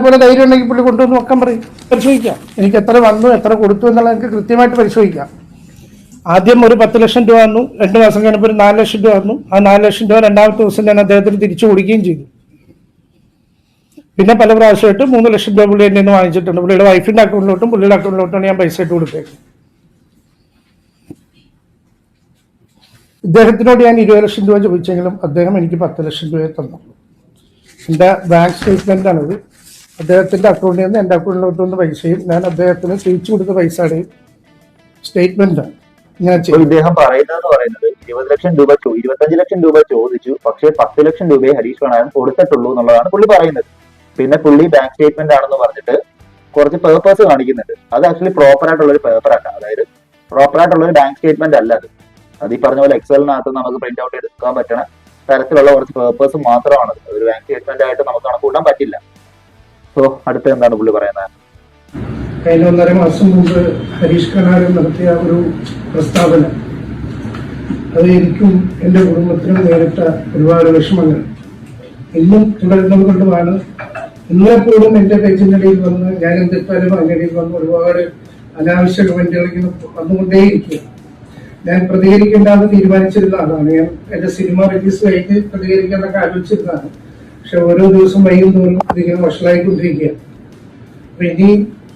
പോലെ ധൈര്യം ഉണ്ടെങ്കിൽ പുള്ളി കൊണ്ടുവന്ന് വെക്കാൻ പറയും, പരിശോധിക്കാം. എനിക്ക് എത്ര വന്നു എത്ര കൊടുത്തു എന്നുള്ളത് എനിക്ക് കൃത്യമായിട്ട് പരിശോധിക്കാം. ആദ്യം ഒരു 10 ലക്ഷം രൂപ വന്നു, 2 മാസം കഴിഞ്ഞപ്പോൾ ഒരു 4 ലക്ഷം രൂപ വന്നു. ആ 4 ലക്ഷം രൂപ രണ്ടാമത്തെ ദിവസം ഞാൻ അദ്ദേഹത്തിന് തിരിച്ചു കൊടുക്കുകയും ചെയ്തു. പിന്നെ പല പ്രാവശ്യമായിട്ട് 3 ലക്ഷം രൂപ പുള്ളി എന്നെ നിന്ന് വാങ്ങിച്ചിട്ടുണ്ട്. പുള്ളിയുടെ വൈഫിന്റെ അക്കൗണ്ടിലോട്ടും പുള്ളിയുടെ അക്കൗണ്ടിലോട്ടാണ് ഞാൻ പൈസ ഇട്ട് കൊടുത്തേക്കുന്നത്. ഇദ്ദേഹത്തിനോട് ഞാൻ 20 ലക്ഷം രൂപ ചോദിച്ചെങ്കിലും അദ്ദേഹം എനിക്ക് 10 ലക്ഷം രൂപയെ തന്നു. എൻ്റെ ബാങ്ക് സ്റ്റേറ്റ്മെന്റ് ആണത്. അദ്ദേഹത്തിന്റെ അക്കൗണ്ടിൽ നിന്ന് എൻ്റെ അക്കൗണ്ടിലോട്ട് വന്ന പൈസയും ഞാൻ അദ്ദേഹത്തിന് തിരിച്ചു കൊടുത്ത പൈസയുടെയും സ്റ്റേറ്റ്മെന്റ് ആണ്. ഇദ്ദേഹം പറയുന്നത് 20 ലക്ഷം രൂപ 25 ലക്ഷം രൂപ ചോദിച്ചു, പക്ഷേ 10 ലക്ഷം രൂപയെ ഹരീഷ് കണാരൻ കൊടുത്തിട്ടുള്ളൂ എന്നുള്ളതാണ് പുള്ളി പറയുന്നത്. പിന്നെ പുള്ളി ബാങ്ക് സ്റ്റേറ്റ്മെന്റ് ആണെന്ന് പറഞ്ഞിട്ട് കുറച്ച് പേപ്പേഴ്സ് കാണിക്കുന്നുണ്ട്. അത് ആക്ച്വലി പ്രോപ്പർ ആയിട്ടുള്ള ഒരു പേപ്പർ അല്ല, അതായത് പ്രോപ്പർ ആയിട്ടുള്ള ഒരു ബാങ്ക് സ്റ്റേറ്റ്മെന്റ് അല്ല അത്. ഈ പറഞ്ഞ പോലെ എക്സലിനകത്ത് നമുക്ക് പ്രിന്റ് ഔട്ട് എടുക്കാൻ പറ്റണ തരത്തിലുള്ള കുറച്ച് പേപ്പേഴ്സ് മാത്രമാണ്. ഒരു ബാങ്ക് സ്റ്റേറ്റ്മെന്റ് ആയിട്ട് നമുക്ക് കണക്കൂട്ടാൻ പറ്റില്ല. സോ അടുത്ത എന്താണ് പുള്ളി പറയുന്നത്? കഴിഞ്ഞ 1.5 മാസം മുമ്പ് ഹരീഷ് കണാരൻ നടത്തിയ ഒരു പ്രസ്താവന, അത് എനിക്കും എൻ്റെ കുടുംബത്തിനും നേരിട്ട ഒരുപാട് വിഷമങ്ങൾ ഇന്നും തുടരുന്നത് കൊണ്ടുമാണ്. ഇന്നലെപ്പോലും എൻ്റെ പേജിനിടയിൽ വന്ന് ഞാൻ എന്തിട്ടാലും അതിനിടയിൽ വന്ന് ഒരുപാട് അനാവശ്യ കമന്റുകൾ വന്നുകൊണ്ടേയിരിക്കുക. ഞാൻ പ്രതികരിക്കേണ്ടെന്ന് തീരുമാനിച്ചിരുന്ന ആളാണ്. ഞാൻ എൻ്റെ സിനിമ റിലീസ് കഴിഞ്ഞ് പ്രതികരിക്കാനൊക്കെ ആലോചിച്ചിരുന്നതാണ്. പക്ഷെ ഓരോ ദിവസം വൈകും തോറും ഇതിങ്ങനെ വഷളായിക്കൊണ്ടിരിക്കുക. അപ്പൊ ഇനി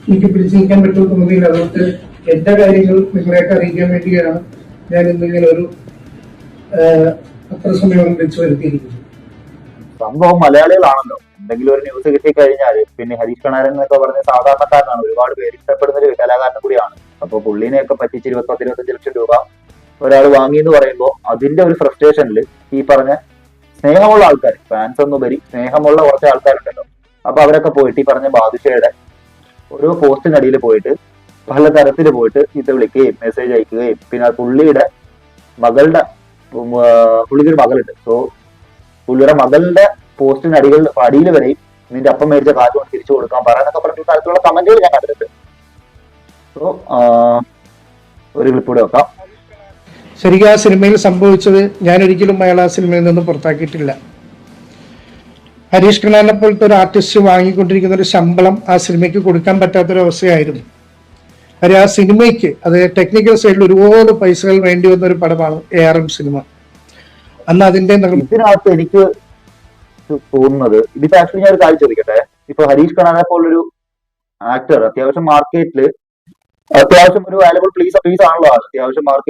എനിക്ക് പിടിച്ചു നിൽക്കാൻ പറ്റുമെന്ന് തോന്നിയില്ല. അതുകൊണ്ട് എന്റെ കാര്യങ്ങൾ നിങ്ങളെയൊക്കെ അറിയിക്കാൻ വേണ്ടിയാണ് ഞാൻ ഇന്നിങ്ങനെ ഒരു പത്രസമ്മേളനം വെച്ച് വരുത്തിയിരിക്കുന്നത്. സംഭവം മലയാളികളാണല്ലോ. എന്തെങ്കിലും ഒരു ന്യൂസ് കിട്ടിക്കഴിഞ്ഞാൽ പിന്നെ ഹരീഷ് കണാരൻ എന്നൊക്കെ പറഞ്ഞ സാധാരണക്കാരനാണ്, ഒരുപാട് പേര് ഇഷ്ടപ്പെടുന്ന ഒരു കലാകാരനും കൂടിയാണ്. അപ്പൊ പുള്ളിനെയൊക്കെ പറ്റിച്ച് 20-25 ലക്ഷം രൂപ ഒരാൾ വാങ്ങി എന്ന് പറയുമ്പോൾ അതിന്റെ ഒരു ഫ്രസ്ട്രേഷനിൽ ഈ പറഞ്ഞ സ്നേഹമുള്ള ആൾക്കാർ, ഫാൻസ് എന്നുപരി സ്നേഹമുള്ള കുറച്ച് ആൾക്കാരുണ്ടല്ലോ, അപ്പൊ അവരൊക്കെ പോയിട്ട് ഈ പറഞ്ഞ ബാദുഷയുടെ ഓരോ പോസ്റ്റിനടിയിൽ പോയിട്ട് പല തരത്തിൽ പോയിട്ട് ഇത് വിളിക്കുകയും മെസ്സേജ് അയക്കുകയും പിന്നെ പുള്ളിയുടെ മകളുടെ പുള്ളിക്കൊരു മകളുണ്ട്, സോ പുള്ളിയുടെ മകളുടെ അടിയിൽ വരെയും നിന്റെ അപ്പം മേടിച്ച കാശ് കൊണ്ട് തിരിച്ചു കൊടുക്കാൻ പറയാനൊക്കെ പറഞ്ഞ തരത്തിലുള്ള കമന്റുകൾ ഞാൻ കണ്ടിട്ടുണ്ട്. സോ ഒരു ക്ലിപ്പ് കൂടെ വെക്കാം. ശരിക്കും ആ സിനിമയിൽ സംഭവിച്ചത്, ഞാൻ ഒരിക്കലും അയാൾ ആ സിനിമയിൽ നിന്ന് പുറത്താക്കിയിട്ടില്ല. ഹരീഷ് കണാരനെ പോലത്തെ ഒരു ആർട്ടിസ്റ്റ് വാങ്ങിക്കൊണ്ടിരിക്കുന്ന ഒരു ശമ്പളം ആ സിനിമയ്ക്ക് കൊടുക്കാൻ പറ്റാത്തൊരവസ്ഥയായിരുന്നു. കാര്യം ആ സിനിമയ്ക്ക് അത് ടെക്നിക്കൽ സൈഡിൽ ഒരുപാട് പൈസകൾ വേണ്ടി വന്ന ഒരു പടമാണ് ARM സിനിമ. അന്ന് അതിന്റെ ഇതിനകത്ത് എനിക്ക് തോന്നുന്നത്, ഇതിപ്പോ ആക്ച്വലി ഞാൻ ഒരു കാര്യം ചോദിക്കട്ടെ. ഇപ്പൊ ഹരീഷ് കണാരനെ പോലൊരു ആക്ടർ അത്യാവശ്യം മാർക്കറ്റില് അത്യാവശ്യം ഒരു വാല്യബിൾ പീസ് ആണല്ലോ, അത്യാവശ്യം മാർക്കറ്റ്